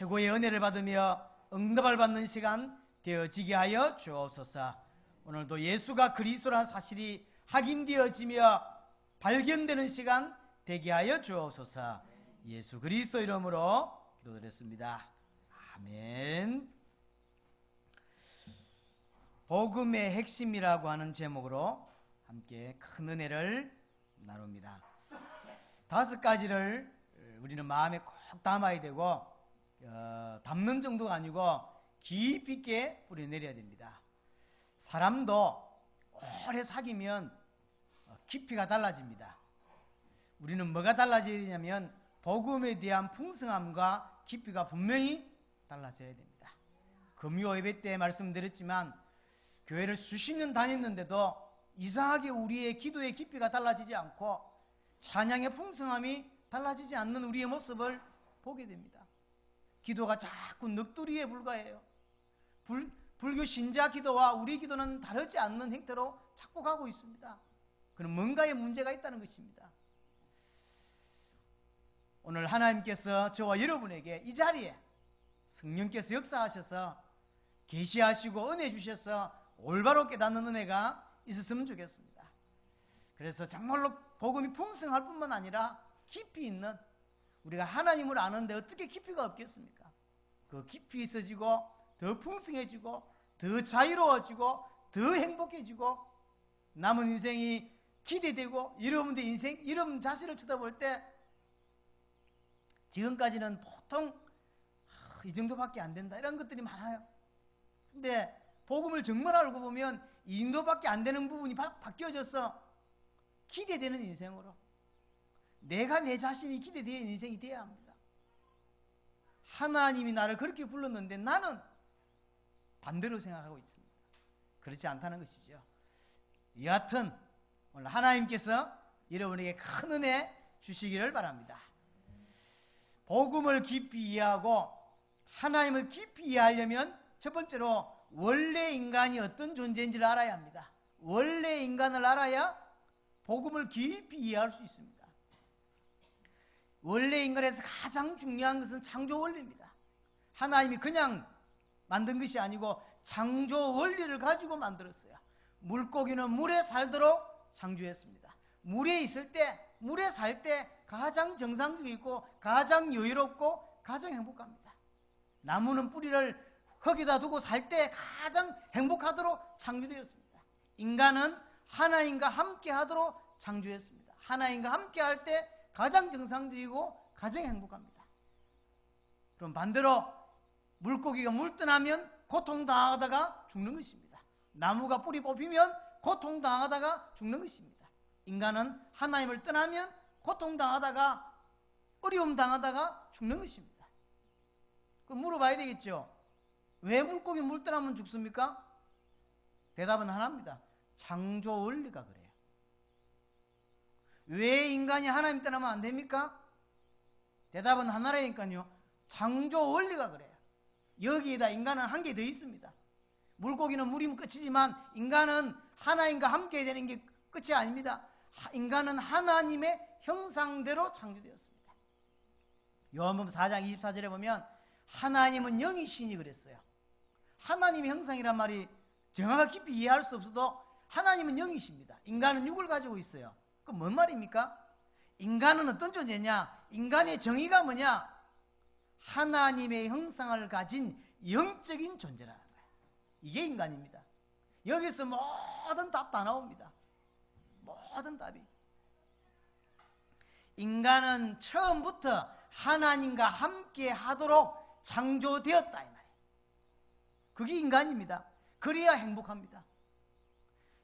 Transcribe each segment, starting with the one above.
최고의 은혜를 받으며 응답을 받는 시간 되어지게 하여 주옵소서. 오늘도 예수가 그리스도라는 사실이 확인되어지며 발견되는 시간 되게 하여 주옵소서. 예수 그리스도 이름으로 기도드렸습니다. 아멘. 복음의 핵심이라고 하는 제목으로 함께 큰 은혜를 나눕니다. 5가지를 우리는 마음에 꼭 담아야 되고, 담는 정도가 아니고 깊이 있게 뿌려내려야 됩니다. 사람도 오래 사귀면 깊이가 달라집니다. 우리는 뭐가 달라져야 되냐면 복음에 대한 풍성함과 깊이가 분명히 달라져야 됩니다. 금요 예배 때 말씀드렸지만 교회를 수십 년 다녔는데도 이상하게 우리의 기도의 깊이가 달라지지 않고 찬양의 풍성함이 달라지지 않는 우리의 모습을 보게 됩니다. 기도가 자꾸 넋두리에 불과해요. 불교 신자 기도와 우리 기도는 다르지 않는 형태로 자꾸 가고 있습니다. 그럼 뭔가의 문제가 있다는 것입니다. 오늘 하나님께서 저와 여러분에게 이 자리에 성령께서 역사하셔서 계시하시고 은혜 주셔서 올바로 깨닫는 은혜가 있었으면 좋겠습니다. 그래서 정말로 복음이 풍성할 뿐만 아니라 깊이 있는, 우리가 하나님을 아는데 어떻게 깊이가 없겠습니까? 그 깊이 있어지고 더 풍성해지고 더 자유로워지고 더 행복해지고 남은 인생이 기대되고, 여러분들 인생, 여러분 자신을 쳐다볼 때 지금까지는 보통 이 정도밖에 안 된다 이런 것들이 많아요. 근데 복음을 정말 알고 보면 이 정도밖에 안 되는 부분이 바뀌어져서 기대되는 인생으로, 내가 내 자신이 기대되는 인생이 되어야 합니다. 하나님이 나를 그렇게 불렀는데 나는 반대로 생각하고 있습니다. 그렇지 않다는 것이죠. 여하튼 오늘 하나님께서 여러분에게 큰 은혜 주시기를 바랍니다. 복음을 깊이 이해하고 하나님을 깊이 이해하려면 첫 번째로 원래 인간이 어떤 존재인지를 알아야 합니다. 원래 인간을 알아야 복음을 깊이 이해할 수 있습니다. 원래 인간에서 가장 중요한 것은 창조 원리입니다. 하나님이 그냥 만든 것이 아니고 창조 원리를 가지고 만들었어요. 물고기는 물에 살도록 창조했습니다. 물에 있을 때, 물에 살 때 가장 정상적이고 가장 여유롭고 가장 행복합니다. 나무는 뿌리를 흙에다 두고 살 때 가장 행복하도록 창조되었습니다. 인간은 하나님과 함께 하도록 창조했습니다. 하나님과 함께 할 때 가장 정상적이고 가장 행복합니다. 그럼 반대로 물고기가 물 떠나면 고통당하다가 죽는 것입니다. 나무가 뿌리 뽑히면 고통당하다가 죽는 것입니다. 인간은 하나님을 떠나면 고통당하다가 어려움 당하다가 죽는 것입니다. 그럼 물어봐야 되겠죠. 왜 물고기 물 떠나면 죽습니까? 대답은 하나입니다. 창조 원리가 그래요. 왜 인간이 하나님 떠나면 안 됩니까? 대답은 하나라니까요. 창조 원리가 그래요. 여기에다 인간은 한 개 더 있습니다. 물고기는 물이면 끝이지만 인간은 하나님과 함께 되는 게 끝이 아닙니다. 인간은 하나님의 형상대로 창조되었습니다. 요한복음 4장 24절에 보면 하나님은 영이시니 그랬어요. 하나님의 형상이란 말이 정확하게 깊이 이해할 수 없어도 하나님은 영이십니다. 인간은 육을 가지고 있어요. 그럼 뭔 말입니까? 인간은 어떤 존재냐? 인간의 정의가 뭐냐? 하나님의 형상을 가진 영적인 존재라는 거예요. 이게 인간입니다. 여기서 모든 답 다 나옵니다. 모든 답이. 인간은 처음부터 하나님과 함께 하도록 창조되었다 이 말이에요. 그게 인간입니다. 그래야 행복합니다.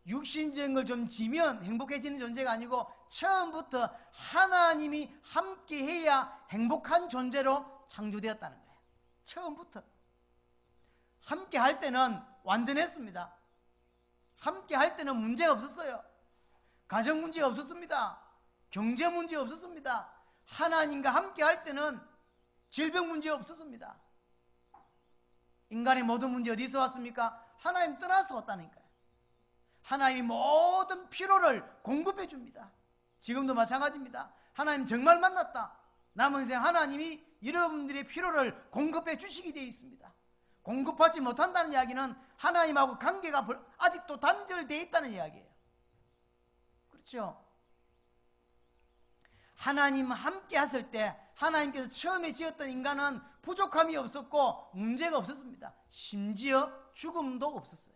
육신적인 걸 좀 지면 행복해지는 존재가 아니고 처음부터 하나님이 함께 해야 행복한 존재로 창조되었다는 거예요. 처음부터. 함께 할 때는 완전했습니다. 함께 할 때는 문제가 없었어요. 가정 문제가 없었습니다. 경제 문제 없었습니다. 하나님과 함께 할 때는 질병 문제 없었습니다. 인간의 모든 문제 어디서 왔습니까? 하나님 떠나서 왔다니까요. 하나님이 모든 필요를 공급해 줍니다. 지금도 마찬가지입니다. 하나님 정말 만났다. 남은 생 하나님이 여러분들의 필요를 공급해 주시게 되어 있습니다. 공급하지 못한다는 이야기는 하나님하고 관계가 아직도 단절되어 있다는 이야기예요. 그렇죠? 하나님 함께 했을 때 하나님께서 처음에 지었던 인간은 부족함이 없었고 문제가 없었습니다. 심지어 죽음도 없었어요.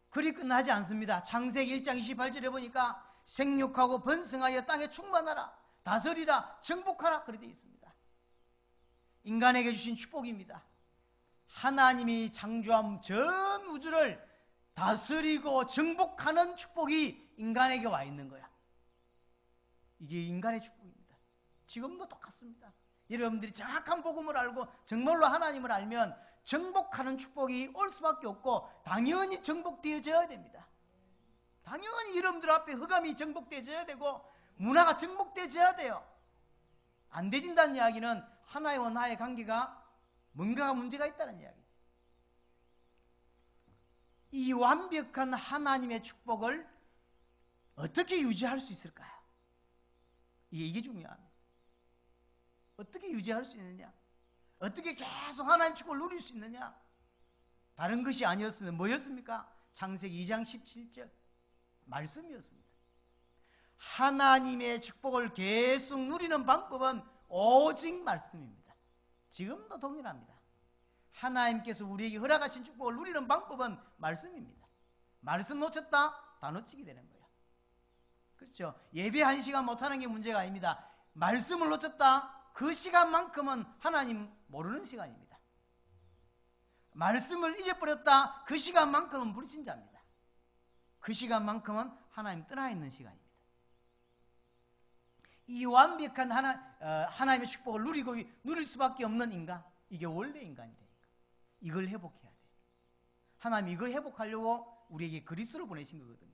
그리 끝나지 않습니다. 창세기 1장 28절에 보니까 생육하고 번성하여 땅에 충만하라, 다스리라, 정복하라 그렇게 되어 있습니다. 인간에게 주신 축복입니다. 하나님이 창조한 전 우주를 다스리고 정복하는 축복이 인간에게 와 있는 거야. 이게 인간의 축복입니다. 지금도 똑같습니다. 여러분들이 정확한 복음을 알고 정말로 하나님을 알면 정복하는 축복이 올 수밖에 없고 당연히 정복되어져야 됩니다. 당연히 여러분들 앞에 흑암이 정복되어져야 되고 문화가 정복되어져야 돼요. 안 되진다는 이야기는 하나와 나의 관계가 뭔가가 문제가 있다는 이야기죠. 이 완벽한 하나님의 축복을 어떻게 유지할 수 있을까요? 이게 중요합니다. 어떻게 유지할 수 있느냐? 어떻게 계속 하나님 축복을 누릴 수 있느냐? 다른 것이 아니었으면 뭐였습니까? 창세기 2장 17절 말씀이었습니다. 하나님의 축복을 계속 누리는 방법은 오직 말씀입니다. 지금도 동일합니다. 하나님께서 우리에게 허락하신 축복을 누리는 방법은 말씀입니다. 말씀 놓쳤다? 다 놓치게 되는 거예요. 그렇죠? 예배 1시간 못하는 게 문제가 아닙니다. 말씀을 놓쳤다? 그 시간만큼은 하나님 모르는 시간입니다. 말씀을 잊어버렸다? 그 시간만큼은 불신자입니다. 그 시간만큼은 하나님 떠나 있는 시간입니다. 이 완벽한 하나님의 축복을 누릴 수밖에 없는 인간, 이게 원래 인간이라니까. 이걸 회복해야 돼. 하나님이 이거 회복하려고 우리에게 그리스도를 보내신 거거든요.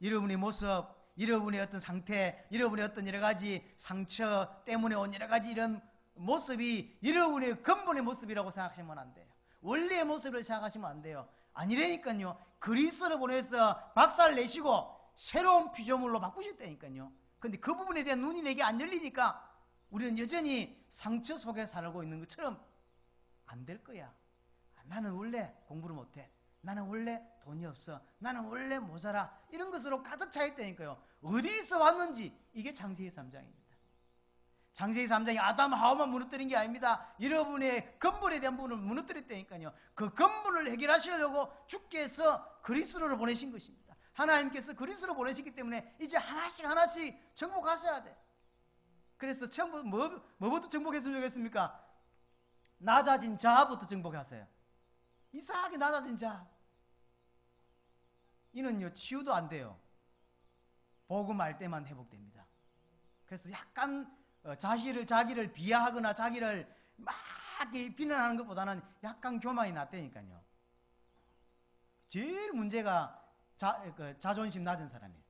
여러분의 모습, 여러분의 어떤 상태, 여러분의 어떤 여러 가지 상처 때문에 온 여러 가지 이런 모습이 여러분의 근본의 모습이라고 생각하시면 안 돼요. 원래의 모습으로 생각하시면 안 돼요. 아니라니까요. 그리스도를 보내서 박살 내시고 새로운 피조물로 바꾸셨다니까요. 근데 그 부분에 대한 눈이 내게 안 열리니까 우리는 여전히 상처 속에 살고 있는 것처럼 안 될 거야. 나는 원래 공부를 못해. 나는 원래 돈이 없어. 나는 원래 모자라. 이런 것으로 가득 차 있다니까요. 어디서 왔는지 이게 창세기 3장입니다. 창세기 3장이 아담 하와만 무너뜨린 게 아닙니다. 여러분의 근본에 대한 부분을 무너뜨렸다니까요. 그 근본을 해결하시려고 주께서 그리스도를 보내신 것입니다. 하나님께서 그리스도를 보내시기 때문에 이제 하나씩 정복하셔야 돼. 그래서 처음부터 뭐부터 정복했으면 좋겠습니까? 낮아진 자부터 정복하세요. 이상하게 낮아진 자. 이는요 치유도 안 돼요. 복음할 때만 회복됩니다. 그래서 약간 자기를 비하하거나 자기를 막 비난하는 것보다는 약간 교만이 낫다니까요. 제일 문제가 자존심 낮은 사람이에요.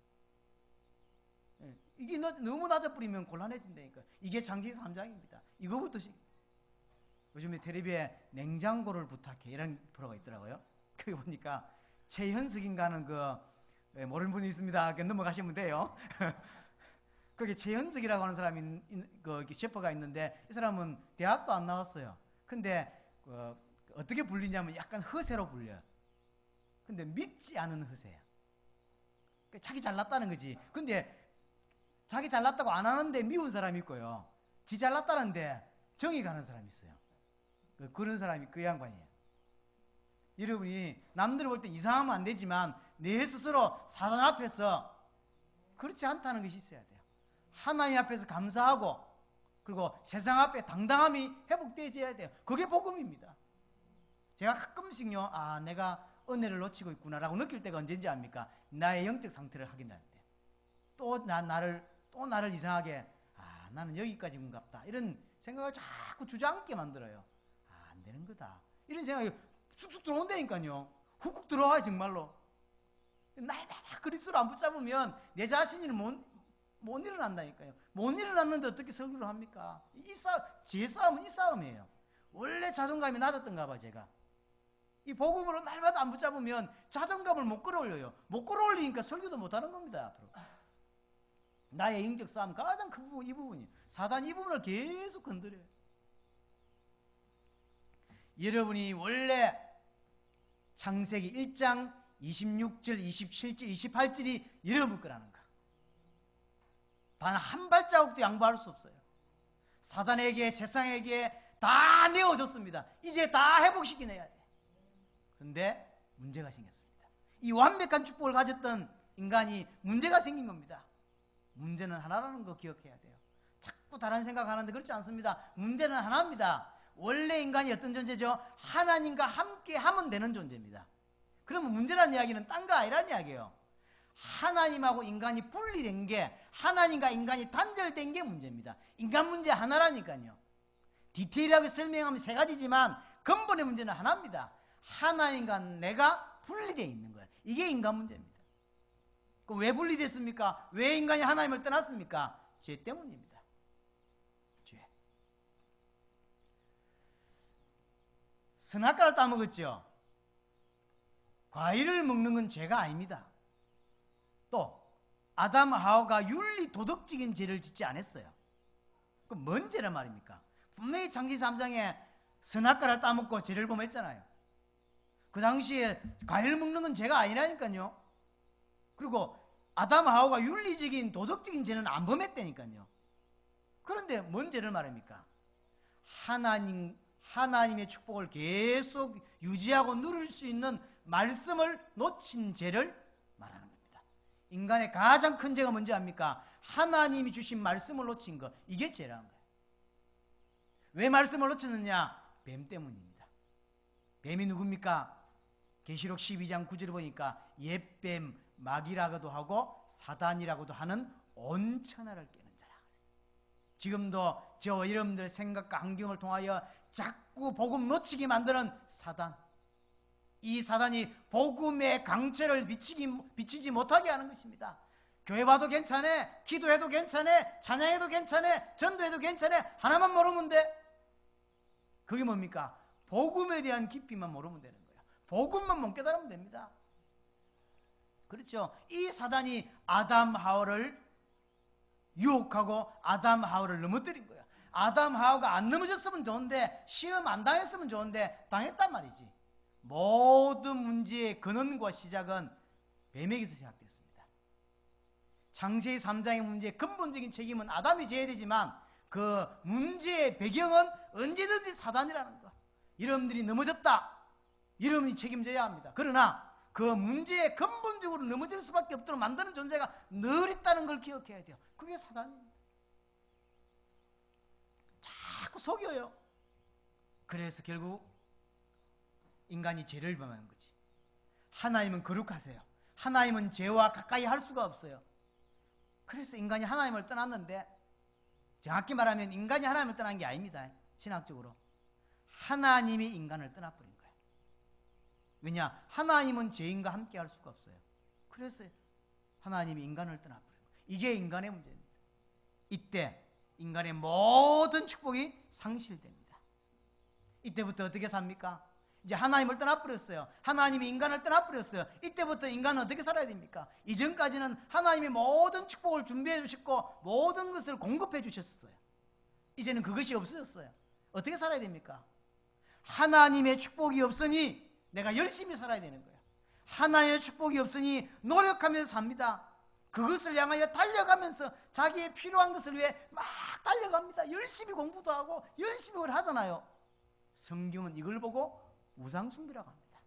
이게 너무 낮아버리면 곤란해진다니까. 이게 창세기 3장입니다. 이거부터 요즘에 텔레비에 냉장고를 부탁해 이런 프로가 있더라고요. 거기 보니까 최현석인가는 모르는 분이 있습니다. 넘어가시면 돼요. 거기 최현석이라고 하는 사람이 셰퍼가 있는데 이 사람은 대학도 안 나왔어요. 근데 어떻게 불리냐면 약간 허세로 불려요. 근데 믿지 않은 허세야. 자기 잘났다는 거지. 근데 자기 잘났다고 안 하는데 미운 사람이 있고요. 지 잘났다는데 정이 가는 사람이 있어요. 그런 사람이 그 양반이에요. 여러분이 남들 볼 때 이상하면 안 되지만 내 스스로 사단 앞에서 그렇지 않다는 것이 있어야 돼요. 하나님 앞에서 감사하고 그리고 세상 앞에 당당함이 회복되어야 돼요. 그게 복음입니다. 제가 가끔씩요, 내가 은혜를 놓치고 있구나라고 느낄 때가 언제인지 압니까? 나의 영적 상태를 확인할 때. 또 나를 이상하게 나는 여기까지인갑다 이런 생각을 자꾸 주저앉게 만들어요. 안 되는 거다 이런 생각이 쑥쑥 들어온다니까요. 훅훅 들어와요 정말로. 날마다 그리스도를 안 붙잡으면 내 자신이 못 일어난다니까요. 못 일어났는데 어떻게 설교를 합니까? 제 싸움은 이 싸움이에요. 원래 자존감이 낮았던가 봐 제가. 이 복음으로 날마다 안 붙잡으면 자존감을 못 끌어올려요. 못 끌어올리니까 설교도 못 하는 겁니다 앞으로. 나의 영적 싸움 가장 큰 부분 이 부분이에요. 사단이 이 부분을 계속 건드려요. 여러분이 원래 창세기 1장 26절, 27절, 28절이 여러분 거라는 거. 단 한 발자국도 양보할 수 없어요. 사단에게, 세상에게 다 내어줬습니다. 이제 다 회복시켜내야 돼. 근데 문제가 생겼습니다. 이 완벽한 축복을 가졌던 인간이 문제가 생긴 겁니다. 문제는 하나라는 거 기억해야 돼요. 자꾸 다른 생각하는데 그렇지 않습니다. 문제는 하나입니다. 원래 인간이 어떤 존재죠? 하나님과 함께 하면 되는 존재입니다. 그러면 문제란 이야기는 딴 거 아니란 이야기예요. 하나님하고 인간이 분리된 게, 하나님과 인간이 단절된 게 문제입니다. 인간 문제 하나라니까요. 디테일하게 설명하면 세 가지지만 근본의 문제는 하나입니다. 하나님과 내가 분리되어 있는 거예요. 이게 인간 문제입니다. 왜 분리됐습니까? 왜 인간이 하나님을 떠났습니까? 죄 때문입니다. 죄. 선악과를 따먹었죠. 과일을 먹는 건 죄가 아닙니다. 또 아담 하와가 윤리 도덕적인 죄를 짓지 않았어요. 그럼 뭔 죄란 말입니까? 분명히 창세기 3장에 선악과를 따먹고 죄를 범했잖아요. 그 당시에 과일 먹는 건 죄가 아니라니까요. 그리고 아담 하와가 윤리적인 도덕적인 죄는 안 범했다니까요. 그런데 뭔 죄를 말합니까? 하나님의 축복을 계속 유지하고 누릴 수 있는 말씀을 놓친 죄를 말하는 겁니다. 인간의 가장 큰 죄가 뭔지 압니까? 하나님이 주신 말씀을 놓친 것, 이게 죄라는 거예요. 왜 말씀을 놓쳤느냐? 뱀 때문입니다. 뱀이 누굽니까? 계시록 12장 9절을 보니까 옛뱀, 마귀라고도 하고 사단이라고도 하는 온천하를 깨는 자라. 지금도 저와 여러분들의 생각과 환경을 통하여 자꾸 복음 놓치게 만드는 사단, 이 사단이 복음의 강체를 비치지 못하게 하는 것입니다. 교회 봐도 괜찮아, 기도해도 괜찮아, 찬양해도 괜찮아, 전도해도 괜찮아, 하나만 모르면 돼. 그게 뭡니까? 복음에 대한 깊이만 모르면 되는 거예요. 복음만 못 깨달으면 됩니다. 그렇죠? 이 사단이 아담 하와를 유혹하고 아담 하와를 넘어뜨린 거예요. 아담 하와가 안 넘어졌으면 좋은데, 시험 안 당했으면 좋은데 당했단 말이지. 모든 문제의 근원과 시작은 뱀에게서 시작됐습니다. 창세기 3장의 문제의 근본적인 책임은 아담이 져야 되지만 그 문제의 배경은 언제든지 사단이라는 거. 여러분들이 넘어졌다, 여러분이 책임져야 합니다. 그러나 그 문제에 근본적으로 넘어질 수밖에 없도록 만드는 존재가 늘 있다는 걸 기억해야 돼요. 그게 사단입니다. 자꾸 속여요. 그래서 결국 인간이 죄를 범하는 거지. 하나님은 거룩하세요. 하나님은 죄와 가까이 할 수가 없어요. 그래서 인간이 하나님을 떠났는데, 정확히 말하면 인간이 하나님을 떠난 게 아닙니다. 신학적으로 하나님이 인간을 떠나버린 거예요. 왜냐? 하나님은 죄인과 함께 할 수가 없어요. 그래서 하나님이 인간을 떠나버린 거예요. 이게 인간의 문제입니다. 이때 인간의 모든 축복이 상실됩니다. 이때부터 어떻게 삽니까? 이제 하나님을 떠나버렸어요. 하나님이 인간을 떠나버렸어요. 이때부터 인간은 어떻게 살아야 됩니까? 이전까지는 하나님이 모든 축복을 준비해 주셨고 모든 것을 공급해 주셨어요. 이제는 그것이 없어졌어요. 어떻게 살아야 됩니까? 하나님의 축복이 없으니 내가 열심히 살아야 되는 거예요. 하나님의 축복이 없으니 노력하면서 삽니다. 그것을 향하여 달려가면서 자기의 필요한 것을 위해 막 달려갑니다. 열심히 공부도 하고 열심히 그걸 하잖아요. 성경은 이걸 보고 우상숭배라고 합니다.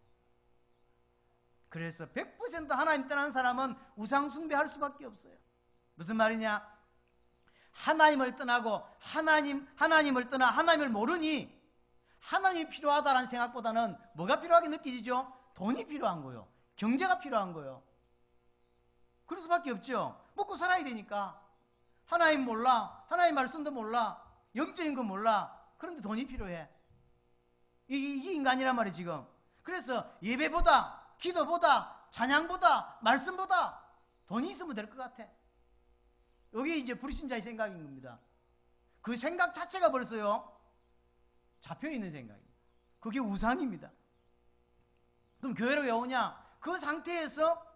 그래서 100% 하나님 떠난 사람은 우상숭배할 수밖에 없어요. 무슨 말이냐? 하나님을 떠나고 하나님을 떠나 하나님을 모르니 하나님이 필요하다는 생각보다는 뭐가 필요하게 느껴지죠? 돈이 필요한 거예요. 경제가 필요한 거예요. 그럴 수밖에 없죠. 먹고 살아야 되니까. 하나님 몰라, 하나님 말씀도 몰라, 영적인 거 몰라. 그런데 돈이 필요해. 이게 인간이란 말이에요 지금. 그래서 예배보다, 기도보다, 찬양보다, 말씀보다 돈이 있으면 될 것 같아. 여기 이제 불신자의 생각인 겁니다. 그 생각 자체가 벌써요 잡혀있는 생각이에요. 그게 우상입니다. 그럼 교회로 왜 오냐? 그 상태에서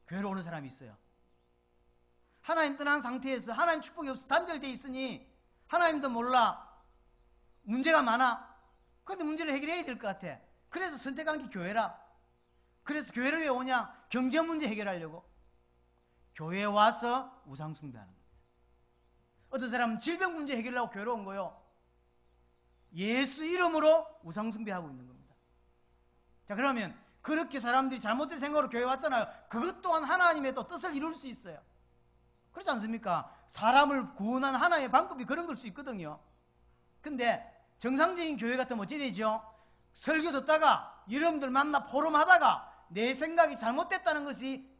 교회로 오는 사람이 있어요. 하나님 떠난 상태에서 하나님 축복이 없어 단절되어 있으니 하나님도 몰라. 문제가 많아. 그런데 문제를 해결해야 될 것 같아. 그래서 선택한 게 교회라. 그래서 교회를 왜 오냐? 경제 문제 해결하려고. 교회에 와서 우상 숭배하는 겁니다. 어떤 사람은 질병 문제 해결하려고 교회로 온 거요. 예수 이름으로 우상 숭배하고 있는 겁니다. 자, 그러면 그렇게 사람들이 잘못된 생각으로 교회 왔잖아요. 그것 또한 하나님의 또 뜻을 이룰 수 있어요. 그렇지 않습니까? 사람을 구원하는 하나의 방법이 그런 걸 수 있거든요. 근데 정상적인 교회 같으면 어찌 되죠? 설교 듣다가 여러분들 만나 포럼하다가 내 생각이 잘못됐다는 것이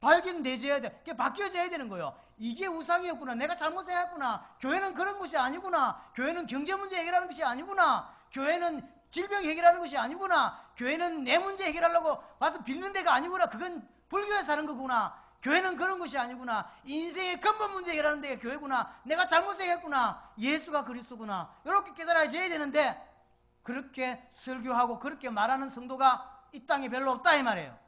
발견되어야 돼. 그게 바뀌어져야 되는 거예요. 이게 우상이었구나. 내가 잘못 생각했구나. 교회는 그런 것이 아니구나. 교회는 경제 문제 해결하는 것이 아니구나. 교회는 질병 해결하는 것이 아니구나. 교회는 내 문제 해결하려고 와서 빌는 데가 아니구나. 그건 불교에 사는 거구나. 교회는 그런 것이 아니구나. 인생의 근본 문제 해결하는 데가 교회구나. 내가 잘못 생각했구나. 예수가 그리스도구나. 이렇게 깨달아져야 되는데 그렇게 설교하고 그렇게 말하는 성도가 이 땅에 별로 없다 이 말이에요.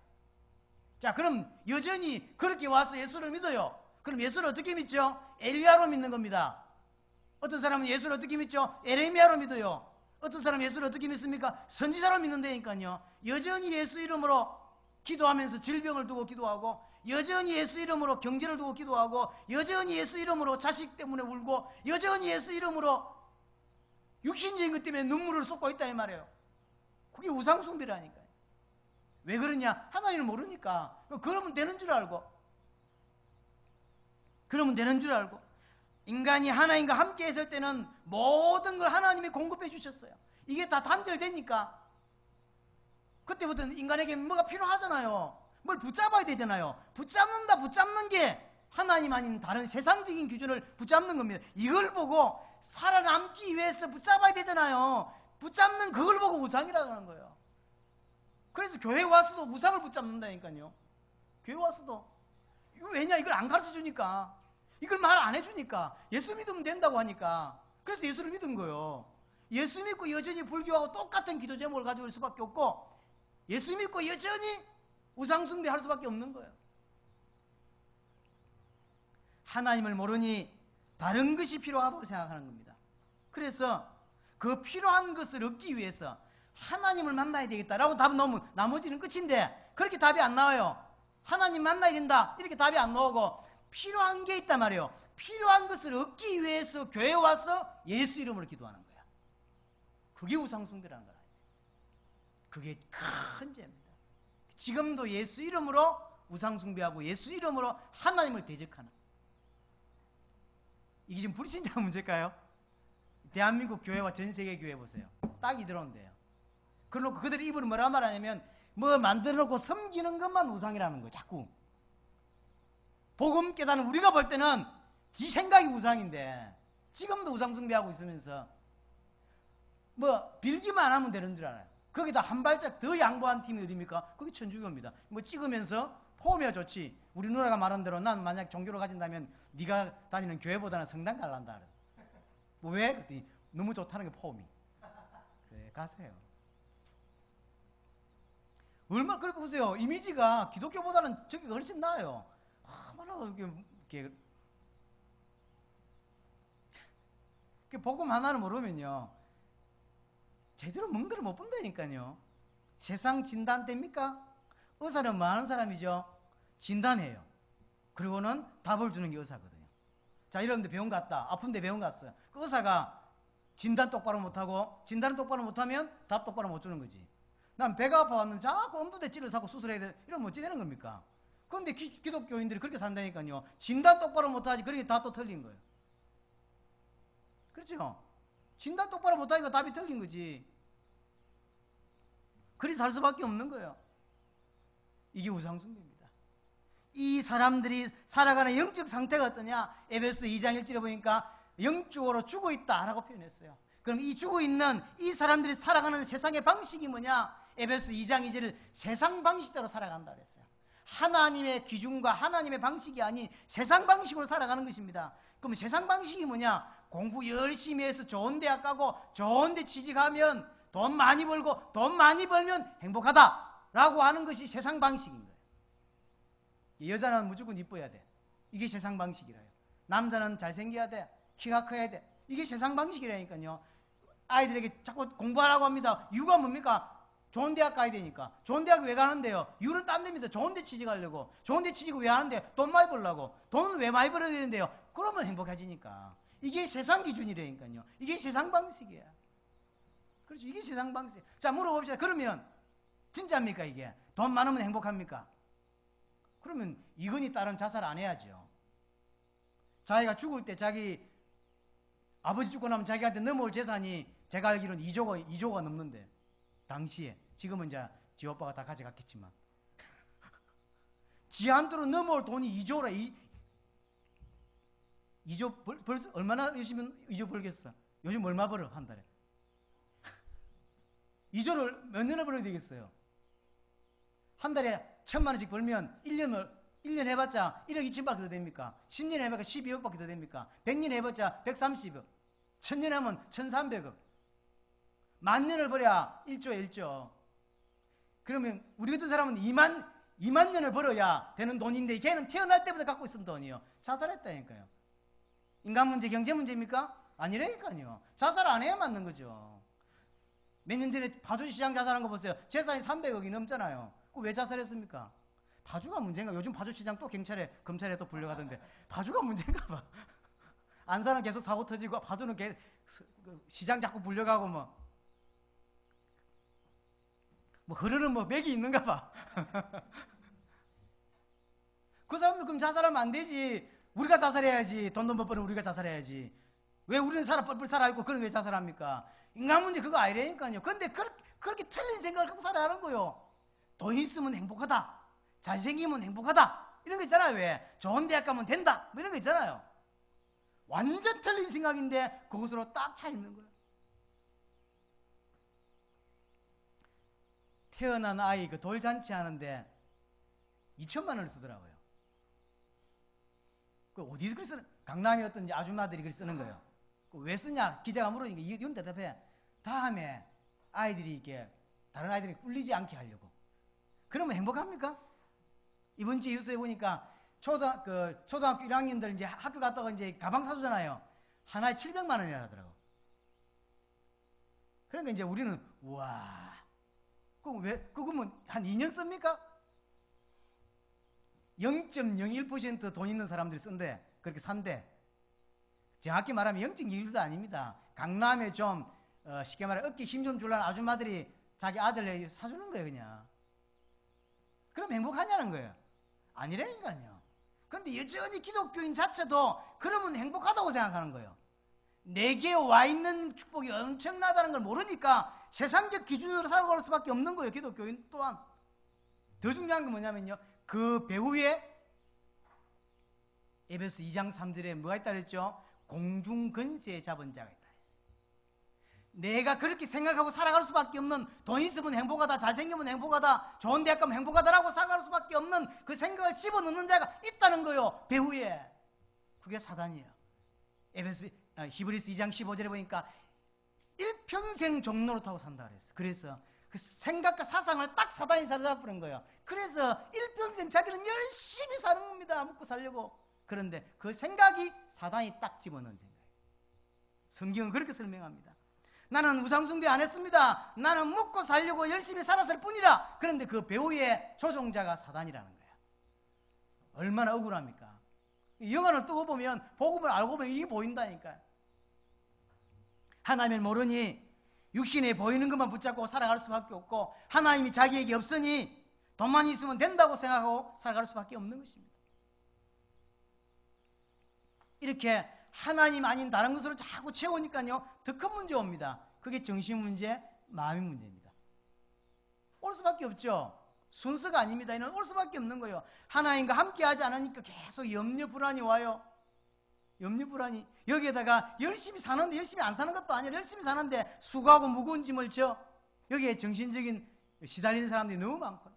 자, 그럼 여전히 그렇게 와서 예수를 믿어요. 그럼 예수를 어떻게 믿죠? 엘리야로 믿는 겁니다. 어떤 사람은 예수를 어떻게 믿죠? 에레미야로 믿어요. 어떤 사람은 예수를 어떻게 믿습니까? 선지자로 믿는다니까요. 여전히 예수 이름으로 기도하면서 질병을 두고 기도하고, 여전히 예수 이름으로 경제를 두고 기도하고, 여전히 예수 이름으로 자식 때문에 울고, 여전히 예수 이름으로 육신적인 것 때문에 눈물을 쏟고 있다 이 말이에요. 그게 우상숭배라니까요. 왜 그러냐? 하나님을 모르니까. 그러면 되는 줄 알고, 인간이 하나님과 함께 있을 때는 모든 걸 하나님이 공급해 주셨어요. 이게 다 단절되니까 그때부터 인간에게 뭐가 필요하잖아요. 뭘 붙잡아야 되잖아요. 붙잡는 게 하나님 아닌 다른 세상적인 기준을 붙잡는 겁니다. 이걸 보고 살아남기 위해서 붙잡아야 되잖아요. 붙잡는 그걸 보고 우상이라고 하는 거예요. 그래서 교회 와서도 우상을 붙잡는다니까요. 교회 와서도. 왜냐? 이걸 안 가르쳐 주니까. 이걸 말 안 해주니까. 예수 믿으면 된다고 하니까. 그래서 예수를 믿은 거예요. 예수 믿고 여전히 불교하고 똑같은 기도 제목을 가지고 있을 수밖에 없고, 예수 믿고 여전히 우상숭배 할 수밖에 없는 거예요. 하나님을 모르니 다른 것이 필요하다고 생각하는 겁니다. 그래서 그 필요한 것을 얻기 위해서 하나님을 만나야 되겠다라고 답을 넣으면 나머지는 끝인데, 그렇게 답이 안 나와요. 하나님 만나야 된다 이렇게 답이 안 나오고 필요한 게 있단 말이에요. 필요한 것을 얻기 위해서 교회에 와서 예수 이름으로 기도하는 거야. 그게 우상숭배라는 거야. 그게 큰 죄입니다. 지금도 예수 이름으로 우상숭배하고 예수 이름으로 하나님을 대적하는, 이게 지금 불신자 문제일까요? 대한민국 교회와 전 세계 교회 보세요. 딱이 들어온대요. 그러고 그들의 입으로 뭐라 말하냐면 뭐 만들어 놓고 섬기는 것만 우상이라는 거예요. 자꾸 복음 깨닫는 우리가 볼 때는 지 생각이 우상인데 지금도 우상숭배하고 있으면서 뭐 빌기만 하면 되는 줄 알아요. 거기다 한 발짝 더 양보한 팀이 어디입니까? 그게 천주교입니다. 뭐 찍으면서 포함이야 좋지. 우리 누나가 말한 대로 난 만약 종교를 가진다면 네가 다니는 교회보다는 성당 갈란다. 뭐 왜? 그랬더니 너무 좋다는 게 포함이. 그래, 가세요. 얼마나 그렇게 보세요. 이미지가 기독교보다는 저기가 훨씬 나아요. 얼마나 이렇게 복음 하나를 모르면요 제대로 뭔가를 못 본다니까요. 세상 진단됩니까? 의사는 뭐 하는 사람이죠? 진단해요. 그리고는 답을 주는 게 의사거든요. 자, 이런데 병원 갔다. 아픈데 병원 갔어요. 그 의사가 진단 똑바로 못하고, 진단을 똑바로 못하면 답 똑바로 못 주는 거지. 난 배가 아파왔는데 자꾸 엄두대 찌를 사고 수술해야 돼. 이러면 어찌 되는 겁니까? 그런데 기독교인들이 그렇게 산다니까요. 진단 똑바로 못하지. 그러니까 답도 틀린 거예요. 그렇죠? 진단 똑바로 못하니까 답이 틀린 거지. 그리 살 수밖에 없는 거예요. 이게 우상숭배입니다. 이 사람들이 살아가는 영적 상태가 어떠냐? 에베소 2장 1절에 보니까 영적으로 죽어 있다라고 표현했어요. 그럼 이 죽어 있는 이 사람들이 살아가는 세상의 방식이 뭐냐? 에베소 2장 2절을 세상 방식대로 살아간다 그랬어요. 하나님의 기준과 하나님의 방식이 아닌 세상 방식으로 살아가는 것입니다. 그럼 세상 방식이 뭐냐? 공부 열심히 해서 좋은 대학 가고 좋은 데 취직하면 돈 많이 벌고 돈 많이 벌면 행복하다 라고 하는 것이 세상 방식인 거예요. 여자는 무조건 이뻐야 돼. 이게 세상 방식이라요. 남자는 잘생겨야 돼, 키가 커야 돼, 이게 세상 방식이라니까요. 아이들에게 자꾸 공부하라고 합니다. 이유가 뭡니까? 좋은 대학 가야 되니까. 좋은 대학 왜 가는데요? 이유는 딴 데입니다. 좋은 데 취직하려고. 좋은 데 취직을 왜 하는데? 돈 많이 벌려고. 돈은 왜 많이 벌어야 되는데요? 그러면 행복해지니까. 이게 세상 기준이라니까요. 이게 세상 방식이야. 그렇죠. 이게 세상 방식. 자, 물어봅시다. 그러면 진짜입니까 이게? 돈 많으면 행복합니까? 그러면 이건희 딸은 자살 안 해야죠. 자기가 죽을 때 자기 아버지 죽고 나면 자기한테 넘어올 재산이 제가 알기로는 2조가 넘는데, 당시에. 지금은 이제 지 오빠가 다 가져갔겠지만 지한테로 넘어올 돈이 2조라. 2조 벌써 얼마나 열심히 2조 벌겠어? 요즘 얼마 벌어 한 달에? 2조를 몇 년을 벌어야 되겠어요? 한 달에 1,000만 원씩 벌면 1년 해봤자 1억 2천밖에 더 됩니까? 10년 해봤자 12억밖에 더 됩니까? 100년 해봤자 130억, 1000년 하면 1,300억, 10,000년을 벌어야 1조에 1조. 그러면 우리 같은 사람은 2만 년을 벌어야 되는 돈인데, 걔는 태어날 때부터 갖고 있었던 돈이요. 자살했다니까요. 인간 문제, 경제 문제입니까? 아니라니까요. 자살 안 해야 맞는 거죠. 몇 년 전에 파주시장 자살한 거 보세요. 재산이 300억이 넘잖아요. 왜 자살했습니까? 파주가 문제인가? 요즘 파주시장 또 검찰에 또 불려가던데, 파주가 문제인가 봐. 안산은 계속 사고 터지고, 파주는 시장 자꾸 불려가고, 흐르는 맥이 있는가 봐. 그 사람들 그럼 자살하면 안 되지. 우리가 자살해야지. 돈도 못 버는 우리가 자살해야지. 왜 우리는 뻘뻘 살아있고 그런 왜 자살합니까? 인간 문제 그거 아니라니까요. 근데 그렇게 틀린 생각을 갖고 살아야 하는 거요. 돈 있으면 행복하다, 잘생기면 행복하다, 이런 거 있잖아요. 왜? 좋은 대학 가면 된다, 이런 거 있잖아요. 완전 틀린 생각인데 그것으로 딱 차 있는 거예요. 태어난 아이 그 돌잔치 하는데 2천만 원을 쓰더라고요. 그 어디서 글 쓰는? 강남의 어떤 아줌마들이 글 쓰는 거예요. 왜 쓰냐? 기자가 물으니까 이런 대답해. 다음에 아이들이 이렇게 다른 아이들이 꿀리지 않게 하려고. 그러면 행복합니까? 이번 주에 뉴스에 보니까 초등학교 1학년들 이제 학교 갔다가 이제 가방 사주잖아요. 하나에 700만 원이라 하더라고. 그러니까 이제 우리는 우와, 그거면 한 2년 씁니까? 0.01% 돈 있는 사람들이 쓴대. 그렇게 산대. 정확히 말하면 0.1도 아닙니다. 강남에 좀 쉽게 말해 어깨 힘 좀 주려는 아줌마들이 자기 아들에게 사주는 거예요. 그냥. 그럼 행복하냐는 거예요. 아니라니까요. 근데 여전히 기독교인 자체도 그러면 행복하다고 생각하는 거예요. 내게 와 있는 축복이 엄청나다는 걸 모르니까 세상적 기준으로 살아갈 수밖에 없는 거예요. 기독교인 또한. 더 중요한 건 뭐냐면요, 그 배후에 에베소 2장 3절에 뭐가 있다 그랬죠? 공중근세에 잡은 자가 있다 그랬어요. 내가 그렇게 생각하고 살아갈 수밖에 없는, 돈 있으면 행복하다, 잘생기면 행복하다, 좋은 대학 가면 행복하다라고 살아갈 수밖에 없는 그 생각을 집어넣는 자가 있다는 거예요. 배후에. 그게 사단이에요. 히브리서 2장 15절에 보니까 일평생 종로를 타고 산다 그랬어요. 그래서 그 생각과 사상을 딱 사단이 사로잡는 거예요. 그래서 일평생 자기는 열심히 사는 겁니다. 먹고 살려고. 그런데 그 생각이 사단이 딱 집어넣은 생각이에요. 성경은 그렇게 설명합니다. 나는 우상숭배 안 했습니다. 나는 먹고 살려고 열심히 살았을 뿐이라. 그런데 그 배후의 조종자가 사단이라는 거예요. 얼마나 억울합니까? 영화를 뜨고 보면, 복음을 알고 보면 이게 보인다니까요. 하나님을 모르니 육신에 보이는 것만 붙잡고 살아갈 수밖에 없고, 하나님이 자기에게 없으니 돈만 있으면 된다고 생각하고 살아갈 수밖에 없는 것입니다. 이렇게 하나님 아닌 다른 것으로 자꾸 채우니까요, 더 큰 문제 옵니다. 그게 정신 문제, 마음의 문제입니다. 올 수밖에 없죠. 순서가 아닙니다. 이는 올 수밖에 없는 거예요. 하나님과 함께 하지 않으니까 계속 염려 불안이 와요. 염려 불안이. 여기에다가 열심히 사는데 열심히 안 사는 것도 아니라 열심히 사는데 수고하고 무거운 짐을 져. 여기에 정신적인 시달리는 사람들이 너무 많고,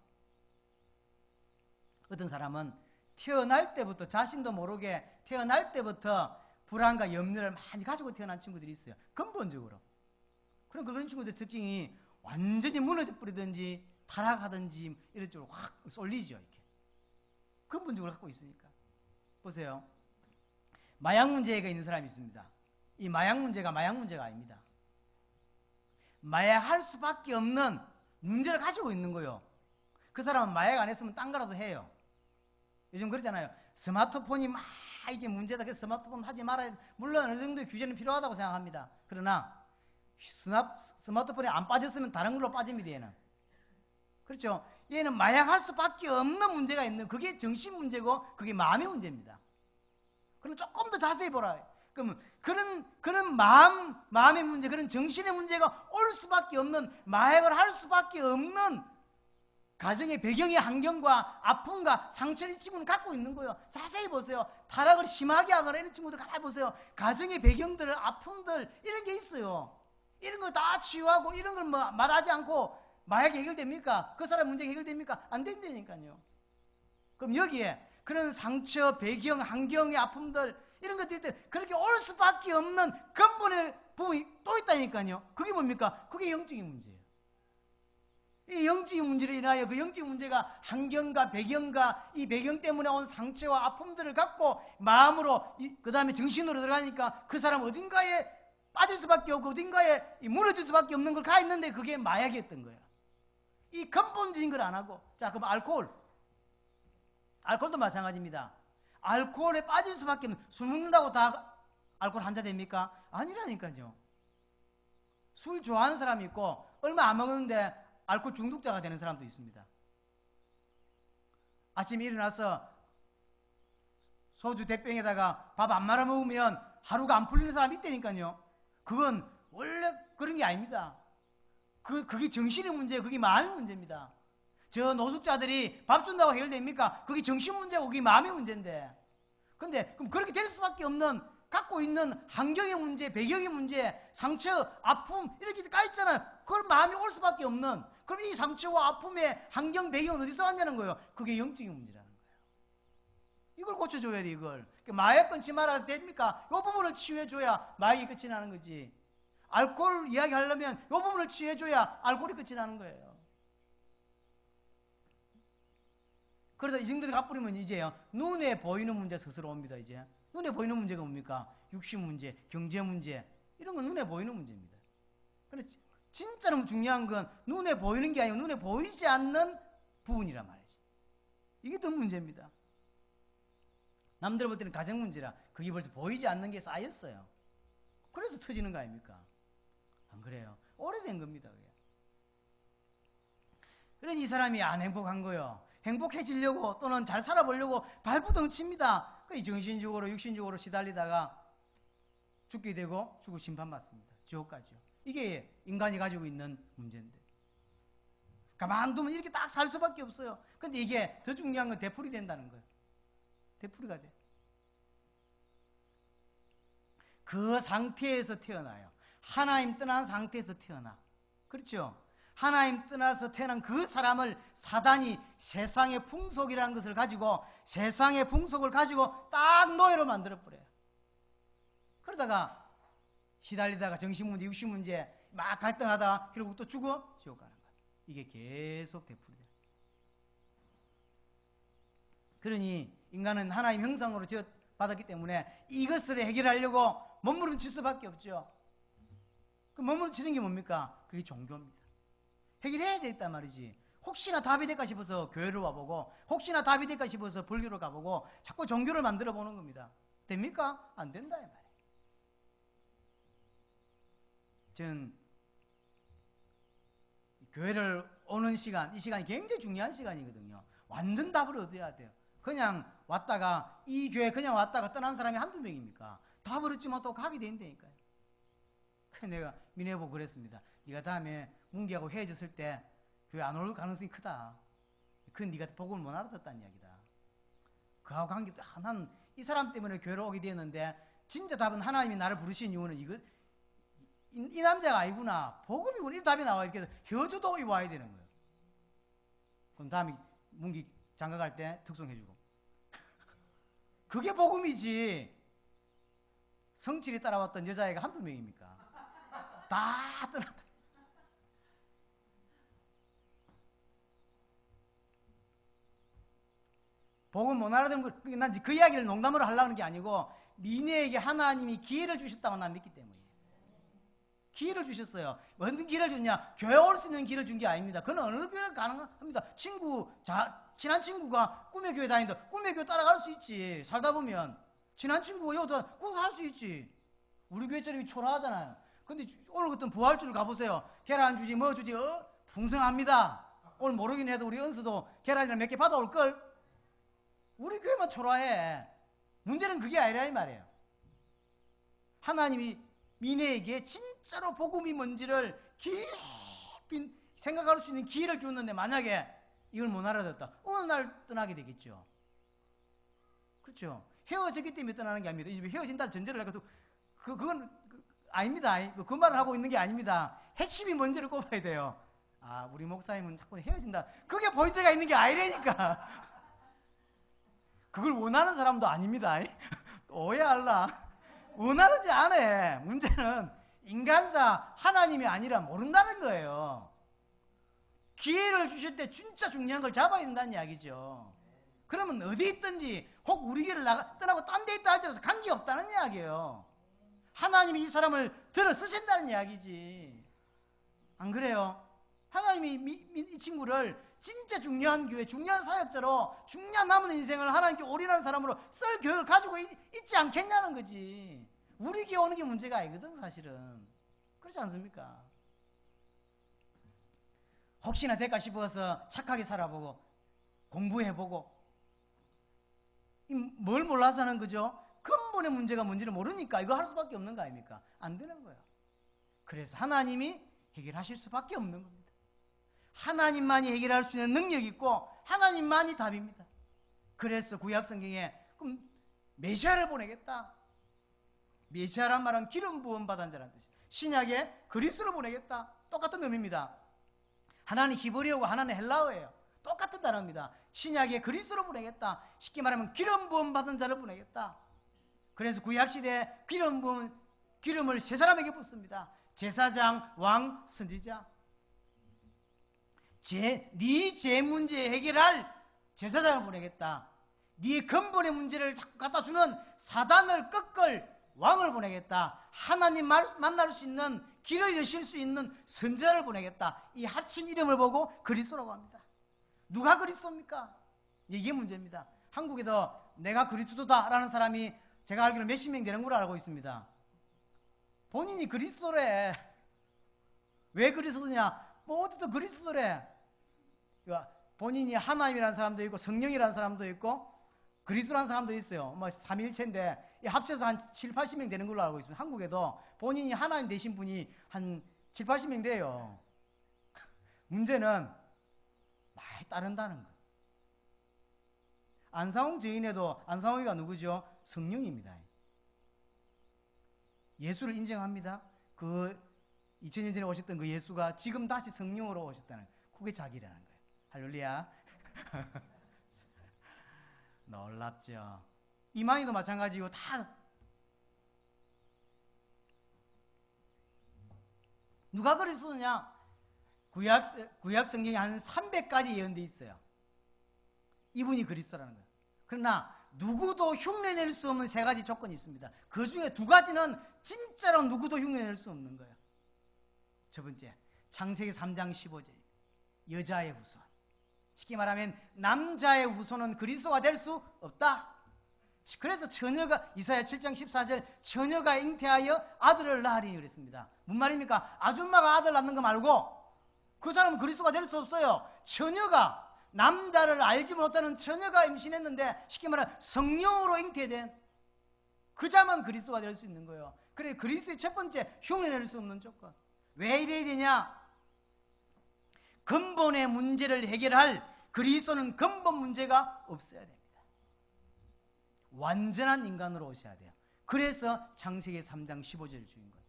어떤 사람은 태어날 때부터 자신도 모르게 태어날 때부터 불안과 염려를 많이 가지고 태어난 친구들이 있어요. 근본적으로. 그런 친구들의 특징이 완전히 무너져 버리든지 타락하든지 이런 쪽으로 확 쏠리죠. 이렇게. 근본적으로 갖고 있으니까. 보세요. 마약 문제가 있는 사람이 있습니다. 이 마약 문제가 아닙니다. 마약할 수밖에 없는 문제를 가지고 있는 거예요. 그 사람은 마약 안 했으면 딴 거라도 해요. 요즘 그러잖아요. 스마트폰이 막 이게 문제다. 그래서 스마트폰 하지 말아야 돼. 물론 어느 정도의 규제는 필요하다고 생각합니다. 그러나 스마트폰에 안 빠졌으면 다른 걸로 빠집니다. 얘는. 그렇죠. 얘는 마약할 수밖에 없는 문제가 있는, 그게 정신 문제고 그게 마음의 문제입니다. 그럼 조금 더 자세히 보라. 그러면 그런 마음의 문제, 그런 정신의 문제가 올 수밖에 없는, 마약을 할 수밖에 없는 가정의 배경의 환경과 아픔과 상처를 이 친구는 갖고 있는 거예요. 자세히 보세요. 타락을 심하게 하거나 이런 친구들 가만히 보세요. 가정의 배경들, 아픔들 이런 게 있어요. 이런 거 다 치유하고 이런 걸 뭐 말하지 않고 마약이 해결됩니까? 그 사람 문제가 해결됩니까? 안 된다니까요. 그럼 여기에 그런 상처, 배경, 환경의 아픔들 이런 것들이 그렇게 올 수밖에 없는 근본의 부분이 또 있다니까요. 그게 뭡니까? 그게 영적인 문제예요. 이 영적인 문제로 인하여 그 영적인 문제가 환경과 배경과 이 배경 때문에 온 상처와 아픔들을 갖고 마음으로 그 다음에 정신으로 들어가니까 그 사람 어딘가에 빠질 수밖에 없고 어딘가에 무너질 수밖에 없는 걸 가 있는데 그게 마약이었던 거예요. 이 근본적인 걸 안 하고. 자, 그럼 알코올도 마찬가지입니다. 알코올에 빠질 수밖에 없는, 술 먹는다고 다 알코올 한자 됩니까? 아니라니까요. 술 좋아하는 사람이 있고 얼마 안 먹는데 알코올 중독자가 되는 사람도 있습니다. 아침에 일어나서 소주 대병에다가 밥 안 말아 먹으면 하루가 안 풀리는 사람이 있다니까요. 그건 원래 그런 게 아닙니다. 그게 정신의 문제예요. 그게 마음의 문제입니다. 저 노숙자들이 밥 준다고 해결됩니까? 그게 정신 문제고 그게 마음의 문제인데. 근데 그럼 그렇게 될 수밖에 없는, 갖고 있는 환경의 문제, 배경의 문제, 상처, 아픔 이렇게 까 있잖아요. 그걸 마음이 올 수밖에 없는. 그럼 이 상처와 아픔의 환경, 배경은 어디서 왔냐는 거예요. 그게 영적인 문제라는 거예요. 이걸 고쳐줘야 돼. 이걸. 마약 끊지 말아도 됩니까? 이 부분을 치유해줘야 마약이 끝이 나는 거지. 알코올 이야기 하려면 이 부분을 치유해줘야 알코올이 끝이 나는 거예요. 그러다 이 정도 가버리면 이제요, 눈에 보이는 문제 스스로 옵니다. 이제 눈에 보이는 문제가 뭡니까? 육신 문제, 경제 문제, 이런 건 눈에 보이는 문제입니다. 그런데 진짜로 중요한 건 눈에 보이는 게 아니고 눈에 보이지 않는 부분이란 말이지. 이게 더 문제입니다. 남들 볼 때는 가정 문제라 그게 벌써 보이지 않는 게 쌓였어요. 그래서 터지는 거 아닙니까? 안 그래요? 오래된 겁니다. 그게. 그러니 이 사람이 안 행복한 거예요. 행복해지려고 또는 잘 살아보려고 발부둥 칩니다. 정신적으로 육신적으로 시달리다가 죽게 되고 죽고 심판받습니다. 지옥 가죠. 이게 인간이 가지고 있는 문제인데 가만두면 이렇게 딱 살 수밖에 없어요. 근데 이게 더 중요한 건 되풀이 된다는 거예요. 되풀이가 돼. 그 상태에서 태어나요. 하나님 떠난 상태에서 태어나. 그렇죠? 하나님 떠나서 태어난 그 사람을 사단이 세상의 풍속이라는 것을 가지고, 세상의 풍속을 가지고 딱 노예로 만들어버려요. 그러다가 시달리다가 정신문제, 육신문제 막 갈등하다가 결국 또 죽어 지옥 가는 거예요. 이게 계속 되풀이돼요. 그러니 인간은 하나님 형상으로 지어받았기 때문에 이것을 해결하려고 몸부림칠 수밖에 없죠. 그 몸부림치는 게 뭡니까? 그게 종교입니다. 해결해야 되겠단 말이지. 혹시나 답이 될까 싶어서 교회를 와보고, 혹시나 답이 될까 싶어서 불교를 가보고 자꾸 종교를 만들어 보는 겁니다. 됩니까? 안 된다 이 말이에요. 저는 교회를 오는 시간, 이 시간이 굉장히 중요한 시간이거든요. 완전 답을 얻어야 돼요. 그냥 왔다가, 이 교회 그냥 왔다가 떠난 사람이 한두 명입니까? 답을 얻지 못하고 가게 된다니까요. 그래서 내가 민혜 보고 그랬습니다. 네가 다음에 문기하고 헤어졌을 때 교회 안 올 가능성이 크다. 그건 네가 복음을 못 알아듣다는 이야기다. 그하고 관계없다. 난 이 사람 때문에 교회로 오게 되었는데 진짜 답은 하나님이 나를 부르신 이유는 이거, 이 남자가 아니구나, 복음이구나, 이 답이 나와야 돼. 효주도 와야 되는 거예요. 그럼 다음에 문기 장가 갈 때 특송해주고. 그게 복음이지. 성질이 따라왔던 여자애가 한두 명입니까? 다 떠났다. 복음 못 알아듣는 거, 난 그 이야기를 농담으로 하려는 게 아니고 미네에게 하나님이 기회를 주셨다고 난 믿기 때문에. 기회를 주셨어요. 어떤 기회를 줬냐? 교회 올 수 있는 기회를 준 게 아닙니다. 그건 어느 교회나 가능합니다. 친한 친구가 꿈의 교회 다니는데 꿈의 교회 따라갈 수 있지. 살다 보면 친한 친구가 여기다 그거 할 수 있지. 우리 교회처럼 초라하잖아요. 근데 오늘 같은 부활주를 가보세요. 계란 주지 뭐 주지 풍성합니다. 오늘 모르긴 해도 우리 은수도 계란이나 몇 개 받아올걸. 우리 교회만 초라해. 문제는 그게 아니라 이 말이에요. 하나님이 미네에게 진짜로 복음이 뭔지를 깊이 생각할 수 있는 기회를 줬는데 만약에 이걸 못 알아듣었다. 어느 날 떠나게 되겠죠. 그렇죠. 헤어졌기 때문에 떠나는 게 아닙니다. 이제 헤어진다는 전제를 해서 그건 아닙니다. 그 말을 하고 있는 게 아닙니다. 핵심이 뭔지를 꼽아야 돼요. 아, 우리 목사님은 자꾸 헤어진다. 그게 포인트가 있는 게 아니라니까. 그걸 원하는 사람도 아닙니다. 오해할라. 원하는지 안 해. 문제는 인간사 하나님이 아니라 모른다는 거예요. 기회를 주실 때 진짜 중요한 걸 잡아야 된다는 이야기죠. 그러면 어디 있든지 혹 우리 교회를 떠나고 딴 데 있다 할지라도 관계없다는 이야기예요. 하나님이 이 사람을 들어 쓰신다는 이야기지. 안 그래요? 하나님이 이 친구를 진짜 중요한 교회, 중요한 사역자로 중요한 남은 인생을 하나님께 올인하는 사람으로 쓸 교육을 가지고 있지 않겠냐는 거지. 우리 교회 오는 게 문제가 아니거든 사실은. 그렇지 않습니까? 혹시나 될까 싶어서 착하게 살아보고 공부해보고 뭘 몰라서 하는 거죠? 근본의 문제가 뭔지를 모르니까 이거 할 수밖에 없는 거 아닙니까? 안 되는 거예요. 그래서 하나님이 해결하실 수밖에 없는 겁니다. 하나님만이 해결할 수 있는 능력이 있고 하나님만이 답입니다. 그래서 구약 성경에 그럼 메시아를 보내겠다. 메시아란 말은 기름 부음 받은 자라는 뜻이에요. 신약에 그리스도를 보내겠다. 똑같은 의미입니다. 하나는 히브리어고 하나는 헬라어예요. 똑같은 단어입니다. 신약에 그리스도를 보내겠다. 쉽게 말하면 기름 부음 받은 자를 보내겠다. 그래서 구약시대에 기름을 세 사람에게 붓습니다. 제사장, 왕, 선지자. 네 문제 해결할 제사장을 보내겠다. 네 근본의 문제를 자꾸 갖다 주는 사단을 꺾을 왕을 보내겠다. 하나님 만날 수 있는 길을 여실 수 있는 선지자를 보내겠다. 이 합친 이름을 보고 그리스도라고 합니다. 누가 그리스도입니까? 이게 문제입니다. 한국에도 내가 그리스도다라는 사람이 제가 알기로 몇십 명 되는 걸로 알고 있습니다. 본인이 그리스도래. 왜 그리스도냐? 뭐 어디서 그리스도래. 본인이 하나님이라는 사람도 있고 성령이라는 사람도 있고 그리스도라는 사람도 있어요. 뭐 삼위일체인데 합쳐서 한 7, 80명 되는 걸로 알고 있습니다. 한국에도 본인이 하나님 되신 분이 한 7, 80명 돼요. 문제는 많이 따른다는 거. 안상홍 증인에도 안상홍이가 누구죠? 성령입니다. 예수를 인정합니다. 그 2000년 전에 오셨던 그 예수가 지금 다시 성령으로 오셨다는 거예요. 그게 자기라는 거예요. 할렐루야. 놀랍죠. 이만희도 마찬가지고 다 누가 그리스도냐? 구약 성경에 한 300가지 예언돼 있어요. 이분이 그리스도라는 거예요. 그러나 누구도 흉내낼 수 없는 세 가지 조건이 있습니다. 그 중에 두 가지는 진짜로 누구도 흉내낼 수 없는 거예요. 첫 번째, 창세기 3장 15절 여자의 후손. 쉽게 말하면 남자의 후손은 그리스도가 될 수 없다. 그래서 처녀가 이사야 7장 14절 처녀가 잉태하여 아들을 낳으리니 그랬습니다. 무슨 말입니까? 아줌마가 아들 낳는 거 말고 그 사람은 그리스도가 될 수 없어요. 처녀가 남자를 알지 못하는 처녀가 임신했는데 쉽게 말하면 성령으로 잉태된 그 자만 그리스도가 될 수 있는 거예요. 그래 그리스도의 첫 번째 흉내낼 수 없는 조건. 왜 이래야 되냐? 근본의 문제를 해결할 그리스도는 근본 문제가 없어야 됩니다. 완전한 인간으로 오셔야 돼요. 그래서 창세기 3장 15절을 주인 거예요.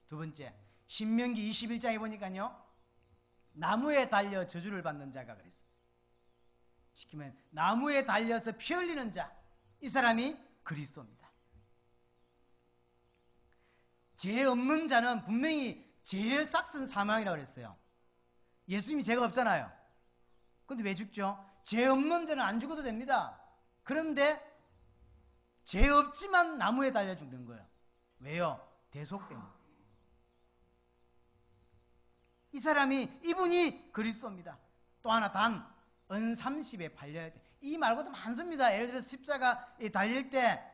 두 번째, 신명기 21장에 보니까요 나무에 달려 저주를 받는 자가 그랬어요. 시키면 나무에 달려서 피 흘리는 자, 이 사람이 그리스도입니다. 죄 없는 자는 분명히 죄의 싹슨 사망이라고 그랬어요. 예수님이 죄가 없잖아요. 근데 왜 죽죠? 죄 없는 자는 안 죽어도 됩니다. 그런데 죄 없지만 나무에 달려 죽는 거예요. 왜요? 대속 때문에. 이 사람이, 이분이 그리스도입니다. 또 하나, 단 은30에 팔려야 돼. 이 말고도 많습니다. 예를 들어서 십자가에 달릴 때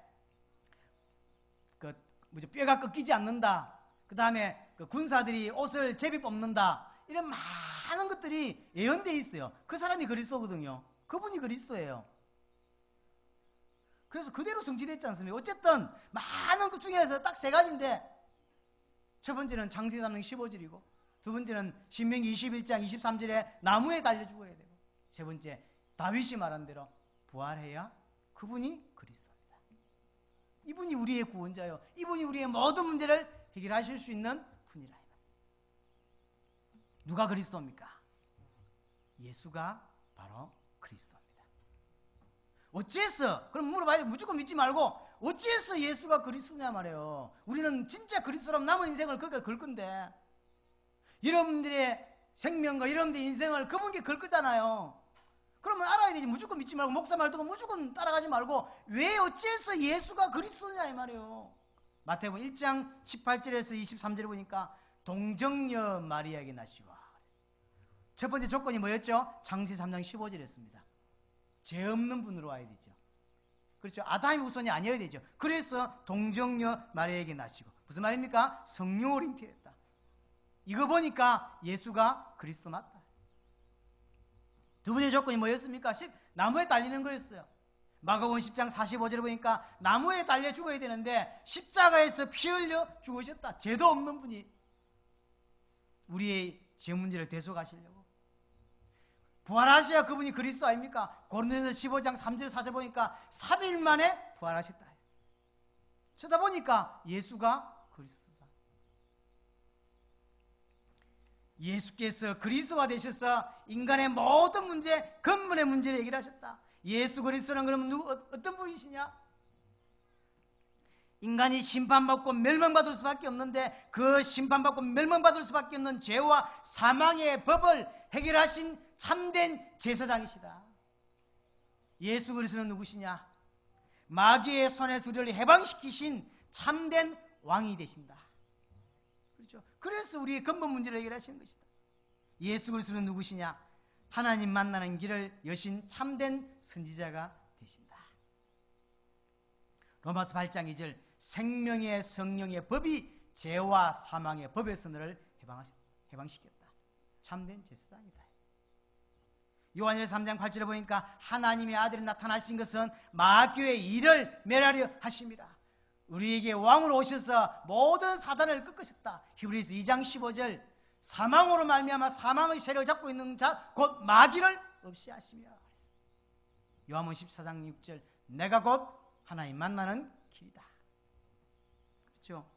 뼈가 꺾이지 않는다. 그 다음에 군사들이 옷을 제비 뽑는다. 이런 많은 것들이 예언되어 있어요. 그 사람이 그리스도거든요. 그분이 그리스도예요. 그래서 그대로 성취됐지 않습니까? 어쨌든 많은 것 중에서 딱 세 가지인데, 첫 번째는 창세기 3장 15절이고, 두 번째는 신명기 21장 23절에 나무에 달려 죽어야 되고, 세 번째 다윗이 말한 대로 부활해야 그분이 그리스도입니다. 이분이 우리의 구원자요, 이분이 우리의 모든 문제를 해결하실 수 있는 분이라. 누가 그리스도입니까? 예수가 바로 그리스도입니다. 어찌해서? 그럼 물어봐야 돼. 무조건 믿지 말고 어찌해서 예수가 그리스도냐 말이에요. 우리는 진짜 그리스도라면 남은 인생을 거기에 걸 건데, 여러분들의 생명과 여러분들의 인생을 그분께 걸 거잖아요. 그러면 알아야 되지. 무조건 믿지 말고, 목사 말 듣고 무조건 따라가지 말고, 왜 어찌해서 예수가 그리스도냐 이 말이에요. 마태복음 1장 18절에서 23절에 보니까 동정녀 마리아에게 나시와. 첫 번째 조건이 뭐였죠? 창세기 3장 15절이었습니다. 죄 없는 분으로 와야 되죠. 그렇죠? 아담이 우선이 아니어야 되죠. 그래서 동정녀 마리아에게 나시고. 무슨 말입니까? 성령으로 잉태했다. 이거 보니까 예수가 그리스도 맞다. 두 번째 조건이 뭐였습니까? 나무에 달리는 거였어요. 마가복음 10장 45절에 보니까 나무에 달려 죽어야 되는데 십자가에서 피 흘려 죽으셨다. 죄도 없는 분이 우리의 죄 문제를 대속하시려고. 부활하셔야 그분이 그리스도 아닙니까? 고린도전서 15장 3절 4절 보니까 3일 만에 부활하셨다. 그러다 보니까 예수가 그리스도다. 예수께서 그리스도가 되셔서 인간의 모든 문제, 근본의 문제를 해결하셨다. 예수 그리스도는 그러면 어떤 분이시냐? 인간이 심판받고 멸망받을 수밖에 없는데, 그 심판받고 멸망받을 수밖에 없는 죄와 사망의 법을 해결하신 참된 제사장이시다. 예수 그리스도는 누구시냐? 마귀의 손에서 우리를 해방시키신 참된 왕이 되신다. 그렇죠? 그래서 우리의 근본 문제를 해결하시는 것이다. 예수 그리스도는 누구시냐? 하나님 만나는 길을 여신 참된 선지자가 되신다. 로마서 8장 2절, 생명의 성령의 법이 죄와 사망의 법에서 너를 해방시켰다. 참된 제사장이다. 요한일서 3장 8절에 보니까 하나님의 아들이 나타나신 것은 마귀의 일을 멸하려 하심이라. 우리에게 왕으로 오셔서 모든 사단을 꺾으셨다. 히브리서 2장 15절, 사망으로 말미암아 사망의 세력을 잡고 있는 자 곧 마귀를 없이 하시며. 요한복음 14장 6절, 내가 곧 하나님 만나는 길이다. 그렇죠?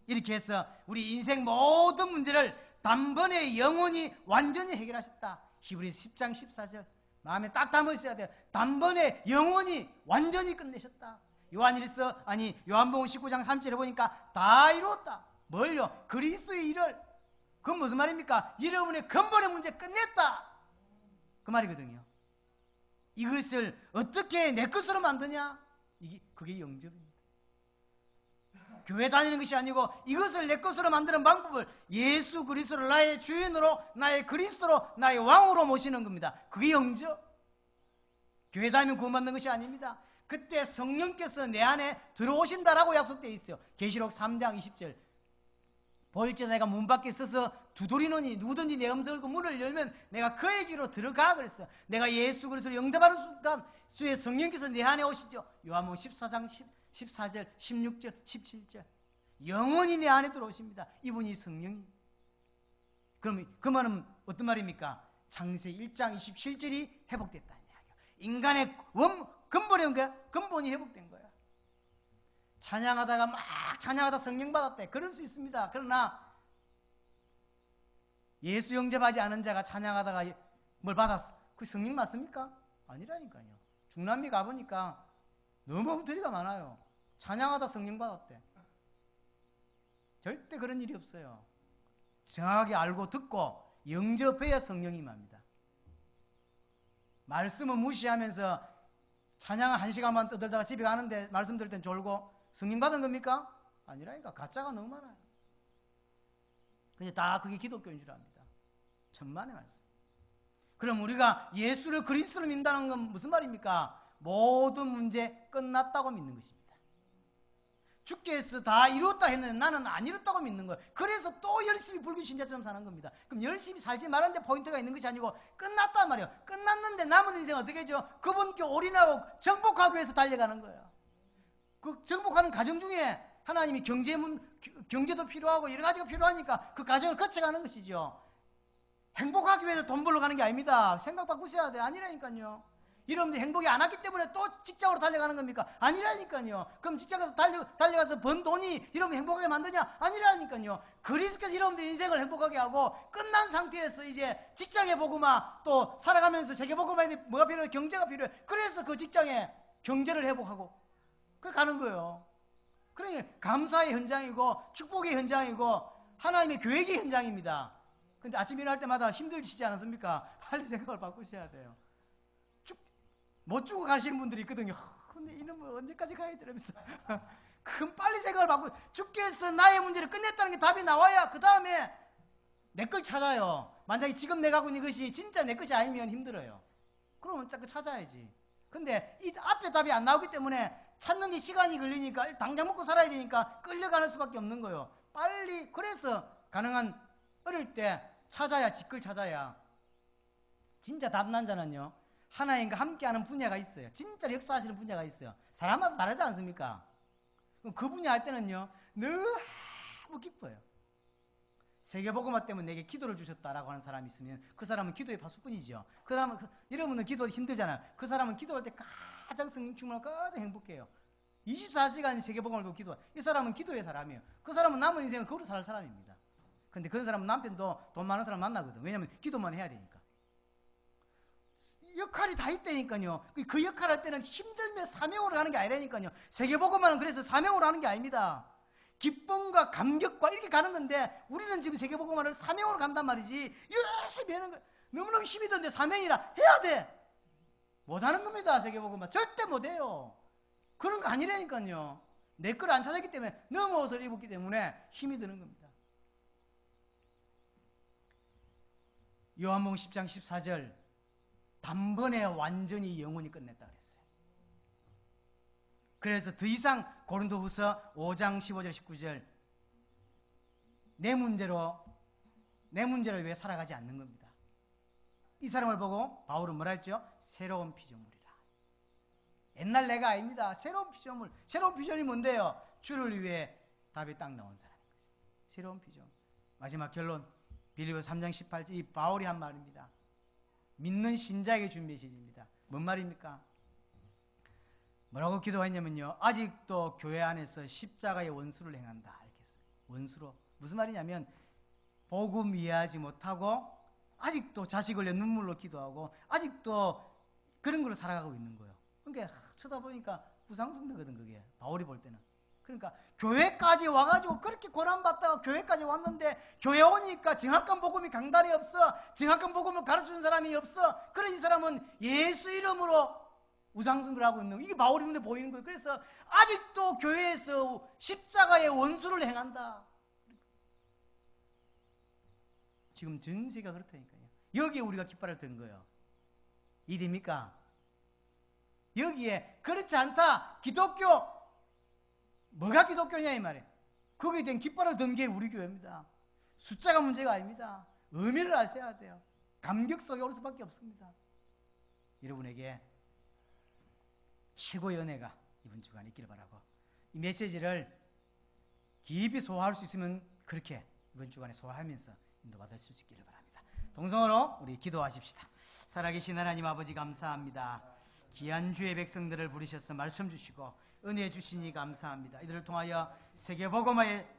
이렇게 해서 우리 인생 모든 문제를 단번에 영원히 완전히 해결하셨다. 히브리서 10장 14절, 마음에 딱 담아 있어야 돼요. 단번에 영원히 완전히 끝내셨다. 요한복음 19장 3절에 보니까 다 이루었다. 뭘요? 그리스도의 일을. 그건 무슨 말입니까? 여러분의 근본의 문제 끝냈다, 그 말이거든요. 이것을 어떻게 내 것으로 만드냐? 그게 영접입니다. 교회 다니는 것이 아니고 이것을 내 것으로 만드는 방법을 예수 그리스도를 나의 주인으로, 나의 그리스도로, 나의 왕으로 모시는 겁니다. 그게 영접. 교회 다니면 구원받는 것이 아닙니다. 그때 성령께서 내 안에 들어오신다라고 약속되어 있어요. 계시록 3장 20절, 볼지어다 내가 문 밖에 서서 두드리노니 누구든지 내 음성을 듣고 문을 열면 내가 그에게로 들어가 그랬어요. 내가 예수 그리스도를 영접하는 순간 주의 성령께서 내 안에 오시죠. 요한복음 14장 14절, 16절, 17절, 영원히 내 안에 들어오십니다. 이분이 성령이. 그럼 그 말은 어떤 말입니까? 창세기 1장 27절이 회복됐다는 이야기예요. 인간의 근본이 회복된 거야. 찬양하다가 막 찬양하다 성령 받았대. 그럴 수 있습니다. 그러나 예수 영접하지 않은 자가 찬양하다가 뭘 받았어? 그 성령 맞습니까? 아니라니까요. 중남미 가보니까 너무 엉터리가 많아요. 찬양하다 성령 받았대. 절대 그런 일이 없어요. 정확하게 알고 듣고 영접해야 성령이 임합니다. 말씀은 무시하면서 찬양을 1시간만 떠들다가 집에 가는데 말씀 들을 땐 졸고 성령 받은 겁니까? 아니라니까. 가짜가 너무 많아요. 근데 다 그게 기독교인 줄 압니다. 천만의 말씀. 그럼 우리가 예수를 그리스도로 믿는다는 건 무슨 말입니까? 모든 문제 끝났다고 믿는 것입니다. 주께서 다 이뤘다 했는데 나는 안 이뤘다고 믿는 거예요. 그래서 또 열심히 불교 신자처럼 사는 겁니다. 그럼 열심히 살지 말았는데 포인트가 있는 것이 아니고 끝났단 말이에요. 끝났는데 남은 인생 어떻게 하죠? 그분께 올인하고 정복하기 위해서 달려가는 거예요. 그 정복하는 과정 중에 하나님이 경제도 필요하고 여러 가지가 필요하니까 그 과정을 거쳐가는 것이죠. 행복하기 위해서 돈 벌러 가는 게 아닙니다. 생각 바꾸셔야 돼요. 아니라니까요. 여러분들 행복이 안 왔기 때문에 또 직장으로 달려가는 겁니까? 아니라니까요. 그럼 직장에서 달려가서 번 돈이 여러분 행복하게 만드냐? 아니라니까요. 그리스도께서 여러분들 인생을 행복하게 하고 끝난 상태에서 이제 직장에 보고만 또 살아가면서 세계보고만 뭐가 필요해? 경제가 필요해. 그래서 그 직장에 경제를 회복하고 그래 가는 거예요. 그러니 감사의 현장이고 축복의 현장이고 하나님의 계획의 현장입니다. 근데 아침 일어날 때마다 힘들시지 않습니까? 빨리 생각을 바꾸셔야 돼요. 못 주고 가시는 분들이 있거든요. 근데 이놈은 언제까지 가야 되면서 그럼 빨리 생각을 바꾸고 주께서 나의 문제를 끝냈다는 게 답이 나와야 그 다음에 내 걸 찾아요. 만약에 지금 내가 하고 있는 것이 진짜 내 것이 아니면 힘들어요. 그러면 자꾸 찾아야지. 근데 이 앞에 답이 안 나오기 때문에 찾는 게 시간이 걸리니까 당장 먹고 살아야 되니까 끌려가는 수밖에 없는 거예요. 빨리. 그래서 가능한 어릴 때 찾아야, 지끌 찾아야. 진짜 답난자는요, 하나님과 함께하는 분야가 있어요. 진짜로 역사하시는 분야가 있어요. 사람마다 다르지 않습니까? 그럼 그 분야 할 때는요, 너무 기뻐요. 세계복음화 때문에 내게 기도를 주셨다라고 하는 사람이 있으면 그 사람은 기도의 파수꾼이죠. 그 사람은, 여러분은 기도하기 힘들잖아요. 그 사람은 기도할 때 가장 성령 충만하고 가장 행복해요. 24시간 세계복음을 두고 기도해. 이 사람은 기도의 사람이에요. 그 사람은 남은 인생을 그로 살 사람입니다. 근데 그런 사람은 남편도 돈 많은 사람 만나거든. 왜냐하면 기도만 해야 되니까. 역할이 다 있다니까요. 그 역할 할 때는 힘들면 사명으로 하는 게 아니라니까요. 세계복음화는 그래서 사명으로 하는 게 아닙니다. 기쁨과 감격과 이렇게 가는 건데 우리는 지금 세계복음화를 사명으로 간단 말이지. 열심히 하는 거 너무너무 힘이 드는데 사명이라 해야 돼. 못하는 겁니다. 세계복음화 절대 못해요. 그런 거 아니라니까요. 내 걸 안 찾았기 때문에 너무 옷을 입었기 때문에 힘이 드는 겁니다. 요한복음 10장 14절 단번에 완전히 영원히 끝냈다 그랬어요. 그래서 더 이상 고린도후서 5장 15절 19절 내 문제를 위해 살아가지 않는 겁니다. 이 사람을 보고 바울은 뭐라 했죠? 새로운 피조물이라. 옛날 내가 아닙니다. 새로운 피조물. 새로운 피조물이 뭔데요? 주를 위해 답이 딱 나온 사람입니다. 새로운 피조물. 마지막 결론 빌립보서 3장 18절 이 바울이 한 말입니다. 믿는 신자에게 준 메시지입니다. 뭔 말입니까? 뭐라고 기도했냐면요. 아직도 교회 안에서 십자가의 원수를 행한다. 이렇게 했어요. 원수로. 무슨 말이냐면 복음 이해하지 못하고 아직도 자식을 내 눈물로 기도하고 아직도 그런 걸로 살아가고 있는 거예요. 그러니까 쳐다보니까 부상승되거든 그게. 바울이 볼 때는. 그러니까 교회까지 와가지고 그렇게 고난받다가 교회까지 왔는데 교회 오니까 정확한 복음이 강단에 없어. 정확한 복음을 가르쳐주는 사람이 없어. 그런 이 사람은 예수 이름으로 우상숭배를 하고 있는 거예요. 이게 바울이 눈에 보이는 거예요. 그래서 아직도 교회에서 십자가의 원수를 행한다. 지금 전 세계가 그렇다니까요. 여기에 우리가 깃발을 든 거예요. 이해됩니까? 여기에 그렇지 않다. 기독교 뭐가 기독교냐 이 말이에요. 거기에 대한 깃발을 든 게 우리 교회입니다. 숫자가 문제가 아닙니다. 의미를 아셔야 돼요. 감격 속에 올 수밖에 없습니다. 여러분에게 최고의 은혜가 이번 주간에 있기를 바라고 이 메시지를 깊이 소화할 수 있으면 그렇게 이번 주간에 소화하면서 인도받을 수 있기를 바랍니다. 동성으로 우리 기도하십시다. 살아계신 하나님 아버지 감사합니다. 귀한 주의 백성들을 부르셔서 말씀 주시고 은혜 주시니 감사합니다. 이들을 통하여 세계복음화의